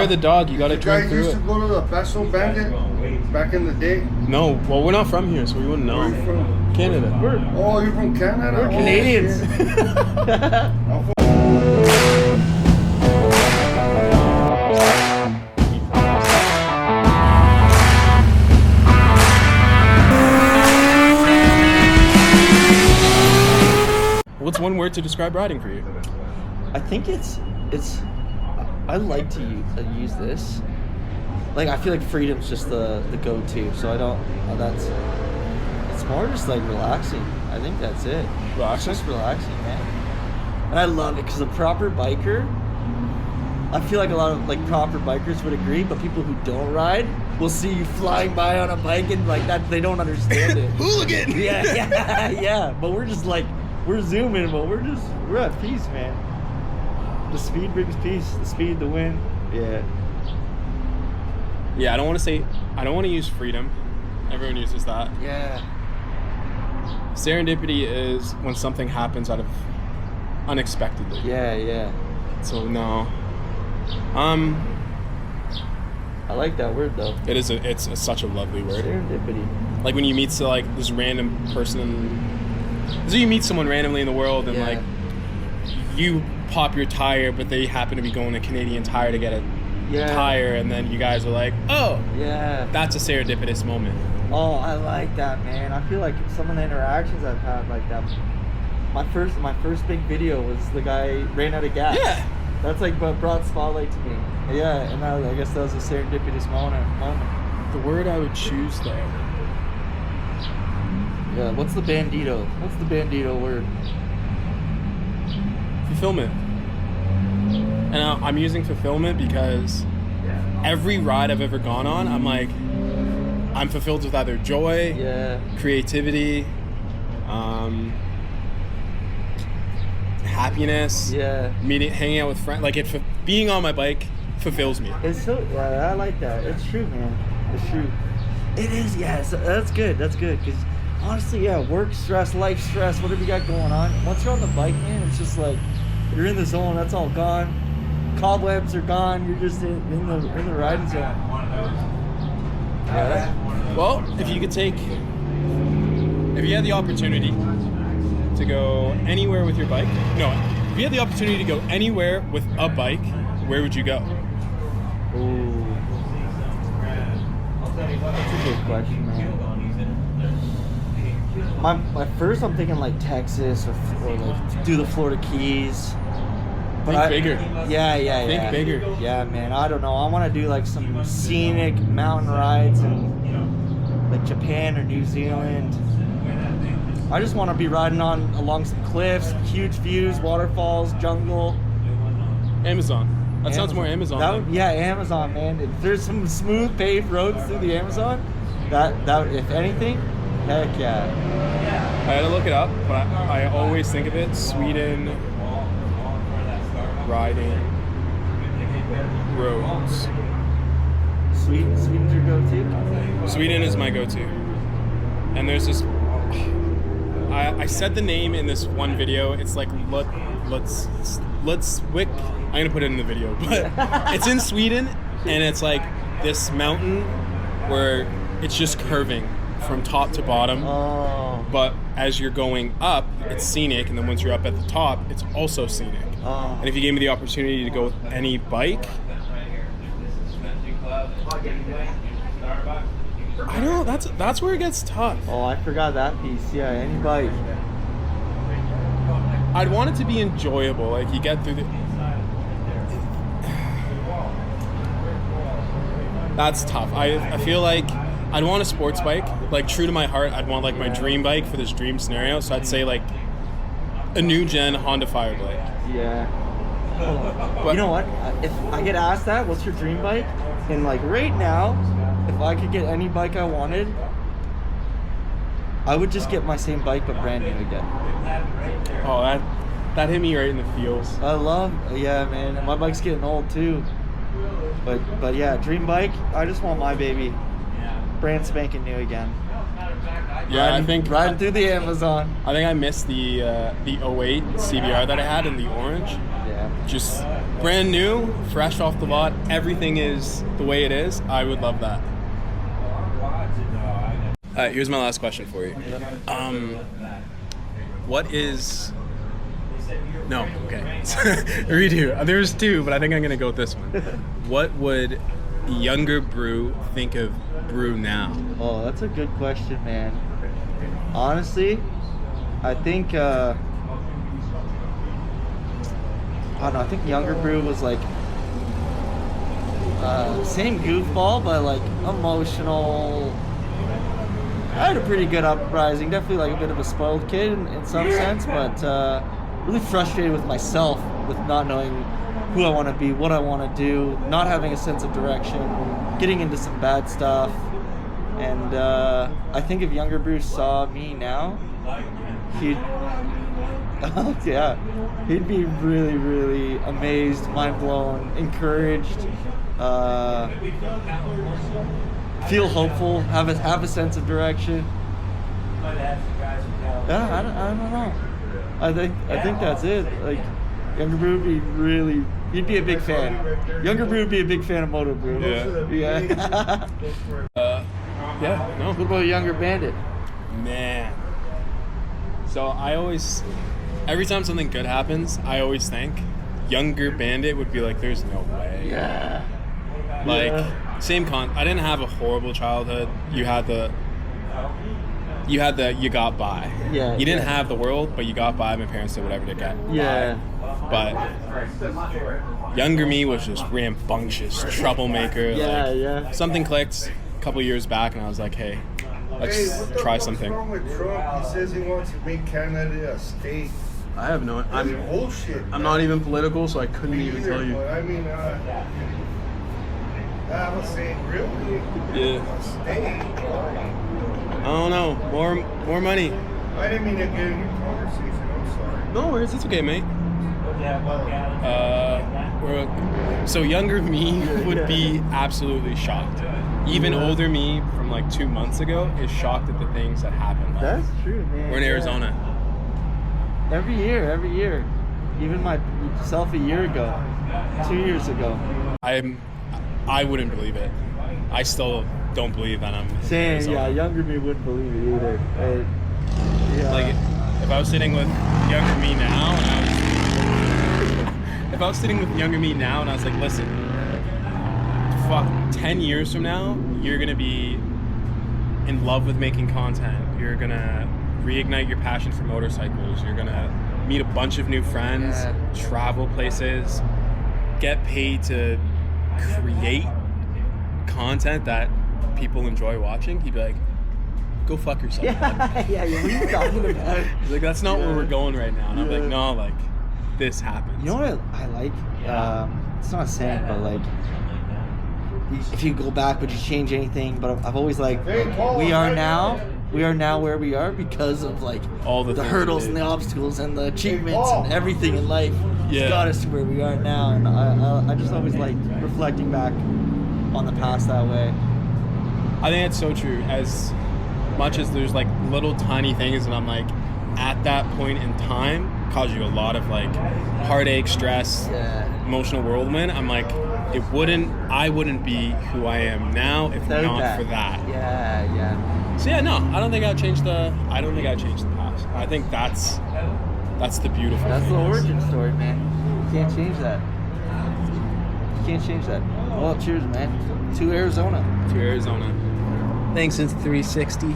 the dog. You gotta drink through You guys it. used to go to the CBR Bandit back in the day? No, well, we're not from here, so we wouldn't know. Where are you from? Canada. Oh, you're from Canada? We're Canadians. What's one word to describe riding for you? I think it's. I like to use this. Like, I feel like freedom's just the go-to. So I don't. It's more just like relaxing. I think that's it. Relaxing? It's just relaxing, man. And I love it because a proper biker. I feel like a lot of like proper bikers would agree, but people who don't ride will see you flying by on a bike and like that they don't understand it. Hooligan! Yeah. But we're just like. We're zooming, but we're at peace, man. The speed brings peace. The speed, the wind. Yeah. Yeah, I don't want to use freedom. Everyone uses that. Yeah. Serendipity is when something happens out of unexpectedly. Yeah. So no. I like that word though. It's such a lovely word. Serendipity. Like when you meet this random person. So you meet someone randomly in the world and like you pop your tire, but they happen to be going to Canadian Tire to get a tire, and then you guys are like, oh, yeah, that's a serendipitous moment. Oh, I like that, man. I feel like some of the interactions I've had like that. My first big video was the guy ran out of gas. Yeah, that's like what brought spotlight to me. Yeah, and I guess that was a serendipitous moment. The word I would choose though. Yeah, what's the bandito? What's the bandito word? Fulfillment. And I'm using fulfillment because every ride I've ever gone on, I'm fulfilled with either joy, creativity, happiness, hanging out with friends. Like being on my bike fulfills me. It's so I like that. It's true, man. It's true. It is. Yeah, that's good. That's good because. Honestly, work stress, life stress, whatever you got going on. Once you're on the bike, man, it's just like you're in the zone. That's all gone. Cobwebs are gone. You're just in the riding zone. Yeah. Well, if you had the opportunity to go anywhere with your bike, if you had the opportunity to go anywhere with a bike, where would you go? Ooh, that's a good question, man. My first, I'm thinking like Texas or like do the Florida Keys. Think bigger. Yeah. Think bigger. Yeah, man. I don't know. I want to do like some scenic mountain rides in like Japan or New Zealand. I just want to be riding along some cliffs, huge views, waterfalls, jungle. Amazon. That sounds more Amazon. Amazon, man. If there's some smooth paved roads through the Amazon, that if anything. Heck yeah. I had to look it up, but I always think of it, Sweden riding roads. Sweden's your go-to? Sweden is my go-to. And there's this, I said the name in this one video, it's like, let's wick, I'm gonna put it in the video, but it's in Sweden, and it's like this mountain where it's just curving from top to bottom, but as you're going up, it's scenic, and then once you're up at the top, it's also scenic. And if you gave me the opportunity to go with any bike, I don't know, that's where it gets tough. Oh, I forgot that piece. Yeah, any bike. I'd want it to be enjoyable, like you get through the... That's tough. I feel like I'd want a sports bike, like true to my heart. I'd want like my dream bike for this dream scenario. So I'd say like a new gen Honda Fireblade. Yeah. But you know what? If I get asked that, what's your dream bike? And like right now, if I could get any bike I wanted, I would just get my same bike but brand new again. Oh, that hit me right in the feels. Yeah, man. My bike's getting old too. But yeah, dream bike. I just want my baby brand spanking new again. Yeah, I think riding through the Amazon. I think I missed the 08 CBR that I had in the orange. Yeah. just brand new, fresh off the lot, everything is the way it is, I would love that. Alright, here's my last question for you. What is... No, okay. Redo. There's two, but I think I'm going to go with this one. What would younger Brew think of Brew now? Oh, that's a good question, man. Honestly, I think I don't know, I think younger Brew was like same goofball, but like emotional. I had a pretty good uprising, definitely like a bit of a spoiled kid in some sense, but really frustrated with myself, with not knowing who I want to be, what I want to do, not having a sense of direction, getting into some bad stuff. And I think if younger Bruce saw me now, he'd he'd be really, really amazed, mind blown, encouraged, feel hopeful, have a sense of direction. Yeah, I don't know. I think that's it. Like, younger Brew would be really, he'd be a big fan. Younger Brew would be a big fan of Moto Brew. Yeah. Yeah, no. What about younger Bandit? Man. So I always, every time something good happens, I always think younger Bandit would be like, there's no way. Yeah. Like, Yeah. I didn't have a horrible childhood. You you got by. Yeah. You didn't have the world, but you got by. My parents did whatever to get Yeah. by. But younger me was just rambunctious, troublemaker. Yeah, like, yeah. Something clicked a couple years back, and I was like, hey, let's try something. What's wrong with Trump? He says he wants to make Canada a state. I have no. That's bullshit. I'm not even political, so I couldn't even tell you. But I mean, I was saying, really? Yeah. A state? I don't know. More money. I didn't mean to get in your conversation. I'm sorry. No worries. It's okay, mate. So younger me would be absolutely shocked. Even older me from like 2 months ago is shocked at the things that happened. Like, That's true, man. we're in Arizona. Every year. Even myself a year ago, 2 years ago. I wouldn't believe it. I still don't believe that I'm in Saying, Arizona. yeah, younger me wouldn't believe it either. Yeah. Like, if I was sitting with younger me now, and I was like, listen, fuck, 10 years from now, you're gonna be in love with making content. You're gonna reignite your passion for motorcycles. You're gonna meet a bunch of new friends, travel places, get paid to create content that people enjoy watching. He'd be like, go fuck yourself. Yeah, what are you talking about? He's like, that's not where we're going right now. And I'm like, no, like, this happens. You know what I like? It's not a saying, but like, if you go back, would you change anything? But I've always like, we are now where we are because of like all the hurdles and the obstacles and the achievements and everything in life. It's got us to where we are now, and I just always like reflecting back on the past that way. I think it's so true. As much as there's like little tiny things, and I'm like, at that point in time, cause you a lot of like heartache, stress, emotional whirlwind. I'm like, I wouldn't be who I am now if not for that. Yeah. So yeah, no, I don't think I'd change the past. I think that's the beautiful That's thing. the origin story, man. You can't change that. Well, cheers, man. To Arizona. Thanks, since 360.